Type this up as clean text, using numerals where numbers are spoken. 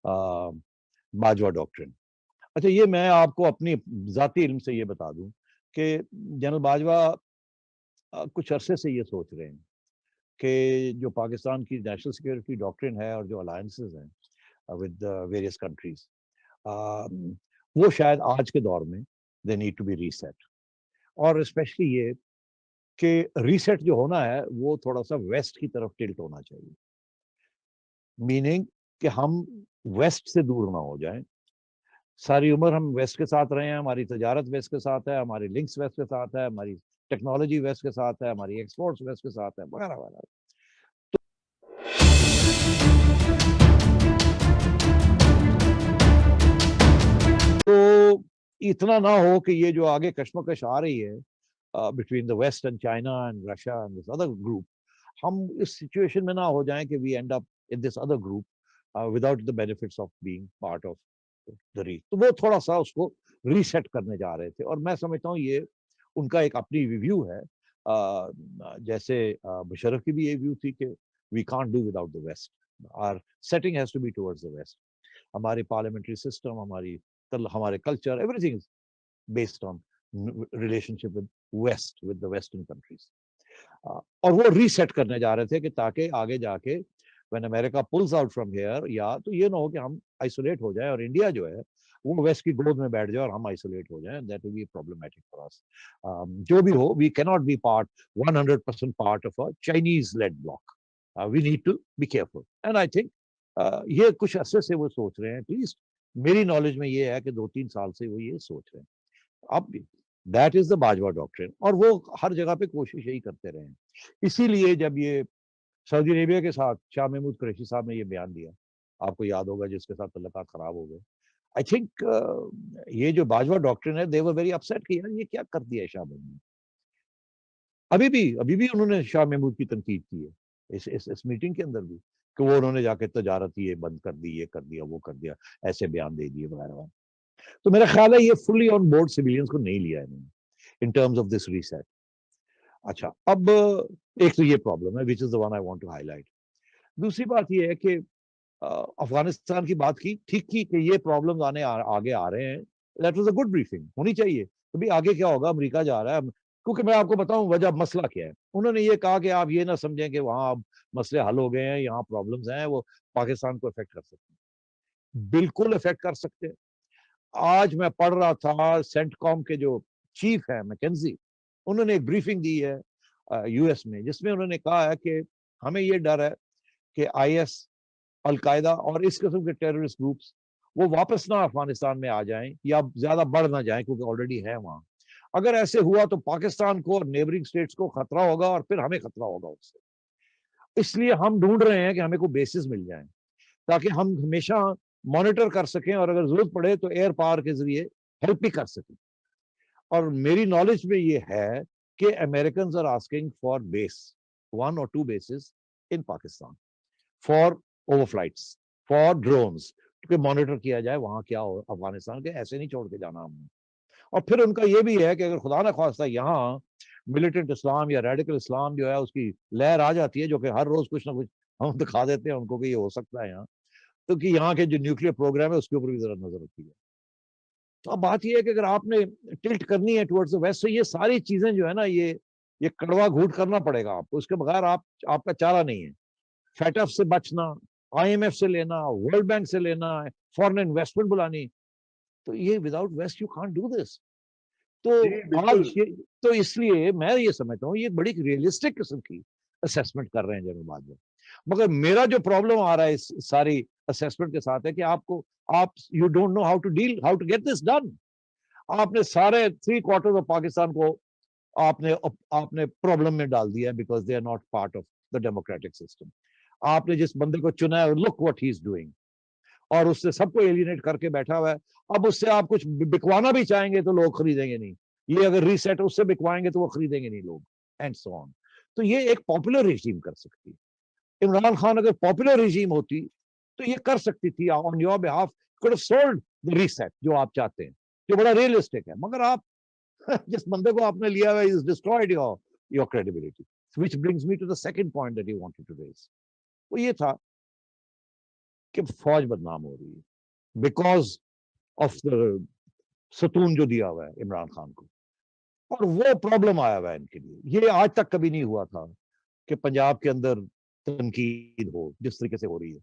Bajwa doctrine. अच्छा, ये मैं आपको अपनी ज़ाती इल्म से ये बता दूं कि जनरल बाजवा कुछ अरसे से ये सोच रहे हैं कि जो पाकिस्तान की नेशनल सिक्योरिटी डॉक्ट्रिन है और जो अलायंसेस हैं विद वेरियस कंट्रीज, वो शायद आज के दौर में they need to be reset. और स्पेशली ये कि रीसेट जो होना है वो थोड़ा सा वेस्ट की तरफ टिल्ट होना चाहिए, मीनिंग कि हम वेस्ट से दूर ना हो जाएं। सारी उम्र हम वेस्ट के साथ रहे हैं, हमारी तजारत वेस्ट के साथ है, हमारी लिंक्स वेस्ट के साथ है, हमारी टेक्नोलॉजी वेस्ट के साथ है, हमारी एक्सपोर्ट्स वेस्ट के साथ है, वगैरह वगैरह। तो इतना ना हो कि ये जो आगे कश्मकश आ रही है between the West and China and Russia and this other group, हम इस सिचुएशन में ना हो जाएं कि we end up in this other group without the benefits of being part of the री। तो वो थोड़ा सा उसको रीसेट करने जा रहे थे, और मैं समझता हूँ ये उनका एक अपनी रिव्यू है। जैसे मुशर्रफ की भी ये व्यू थी कि we can't do without the West, our setting has to be towards the West. हमारी पार्लियामेंट्री सिस्टम, हमारे culture, everything is based on relationship with West, with the Western countries. और वो रीसेट करने जा रहे थे कि ताकि आगे जाके when America pools out from here, या तो ये ना हो कि हम आइसोलेट हो जाए और इंडिया जो है वो वेस्ट की गोद में बैठ जाए और हम आइसोलेट हो जाए। That will be problematic for us. जो भी हो, we can not be part 100% part of a Chinese led block. We need to be careful, and I think ये कुछ अरसे से वो सोच रहे हैं। एटलीस्ट मेरी नॉलेज में ये है कि 2-3 साल से वो ये सोच रहे हैं। अब that is the Bajwa doctrine, और वो हर जगह पे कोशिश यही करते रहे हैं। इसीलिए जब ये सऊदी अरेबिया के साथ शाह महमूद कुरैशी साहब ने ये बयान दिया, आपको याद होगा, जिसके साथ तल्लुकात खराब हो गए, आई थिंक ये जो बाजवा डॉक्ट्रिन है, दे वर वेरी अपसेट कि यार ये क्या कर दिया है शाह महमूद। अभी भी उन्होंने शाह महमूद की तनकीद की है इस मीटिंग के अंदर भी, कि वो उन्होंने जाके तजारत ये बंद कर दी, ये कर दिया, वो कर दिया, ऐसे बयान दे दिए वगैरह। तो मेरा ख्याल है ये फुल्ली ऑन बोर्ड सिविलियंस को नहीं लिया इन्होंने in terms of this reset. अच्छा, अब एक तो ये प्रॉब्लम है which is the one I want to highlight. दूसरी बात ये है कि अफगानिस्तान की बात की ठीक की कि ये प्रॉब्लम्स आगे आ रहे हैं। That was a good briefing, होनी चाहिए। तो भी आगे क्या होगा, अमेरिका जा रहा है। क्योंकि मैं आपको बताऊं वजह, मसला क्या है। उन्होंने ये कहा कि आप ये ना समझें कि वहां अब मसले हल हो गए हैं, यहाँ प्रॉब्लम्स हैं, वो पाकिस्तान को इफेक्ट कर सकते हैं। बिल्कुल इफेक्ट कर सकते हैं। आज मैं पढ़ रहा था, सेंटकॉम के जो चीफ है मैकेंजी, उन्होंने एक ब्रीफिंग दी है यूएस में, जिसमें उन्होंने कहा है कि हमें ये डर है कि आईएस, अलकायदा और इस किस्म के टेररिस्ट ग्रुप्स वो वापस ना अफगानिस्तान में आ जाएं या ज्यादा बढ़ ना जाएं, क्योंकि ऑलरेडी है वहां। अगर ऐसे हुआ तो पाकिस्तान को और नेबरिंग स्टेट्स को खतरा होगा, और फिर हमें खतरा होगा उससे। इसलिए हम ढूंढ रहे हैं कि हमें कोई बेसिस मिल जाए, ताकि हम हमेशा मॉनिटर कर सकें, और अगर जरूरत पड़े तो एयर पावर के जरिए हेल्प भी कर सकें। और मेरी नॉलेज में ये है कि American are asking for base, 1 or 2 basis in Pakistan, for overflights, for drones, कि मॉनिटर किया जाए वहां क्या हो अफगानिस्तान के, ऐसे नहीं छोड़ के जाना हमने। और फिर उनका ये भी है कि अगर खुदा ना खास्ता यहाँ मिलिटेंट इस्लाम या रेडिकल इस्लाम जो है उसकी लहर आ जाती है, जो कि हर रोज कुछ ना कुछ हम दिखा देते हैं उनको कि ये हो सकता है यहाँ, तो कि यहाँ के जो न्यूक्लियर प्रोग्राम है उसके ऊपर भी जरा नजर रखी है। तो अब बात यह है कि अगर आपने टिल्ट करनी है टुवर्ड्स द वेस्ट, तो ये सारी चीजें जो है ना, ये कड़वा घूट करना पड़ेगा आपको। उसके बगैर आपका चारा नहीं है। फैटफ से बचना, आईएमएफ से लेना, वर्ल्ड बैंक से लेना, फॉरेन इन्वेस्टमेंट बुलानी, तो ये without West you can't do this. तो जी बिल्कुल। आज ये, तो इसलिए मैं ये समझता हूँ ये बड़ी रियलिस्टिक किस्म की असेसमेंट कर रहे हैं जनरल बाजवा। मगर मेरा जो प्रॉब्लम आ रहा है इस सारी असेसमेंट के साथ है कि आप you don't know how to get this done. आपने सारे 3 क्वार्टर ऑफ पाकिस्तान को आपने आपने प्रॉब्लम में डाल दिया, because they are not part of the democratic system. आपने जिस बंदे को चुना है, look what he is doing, और उससे सबको एलिनेट करके बैठा हुआ है। अब उससे आप कुछ बिकवाना भी चाहेंगे तो लोग खरीदेंगे नहीं। ये अगर रीसेट उससे बिकवाएंगे तो वो खरीदेंगे नहीं लोग, एंड सो ऑन। तो ये एक पॉपुलर रिजीम कर सकती है। इमरान खान अगर पॉपुलर रिजीम होती तो ये कर सकती थी, on your behalf could have sold the reset जो आप चाहते हैं, जो बड़ा रियलिस्टिक है। मगर आप जिस बंदे को आपने लिया हुआ, is destroyed your credibility, which brings me to the second point that you wanted to raise. वो ये था کہ فوج بدنام ہو رہی ہے بیکاز آف ستون جو دیا ہوا ہے عمران خان کو. اور وہ پرابلم آیا ہوا ہے ان کے لیے. یہ آج تک کبھی نہیں ہوا تھا کہ پنجاب کے اندر تنقید ہو جس طریقے سے ہو رہی ہے.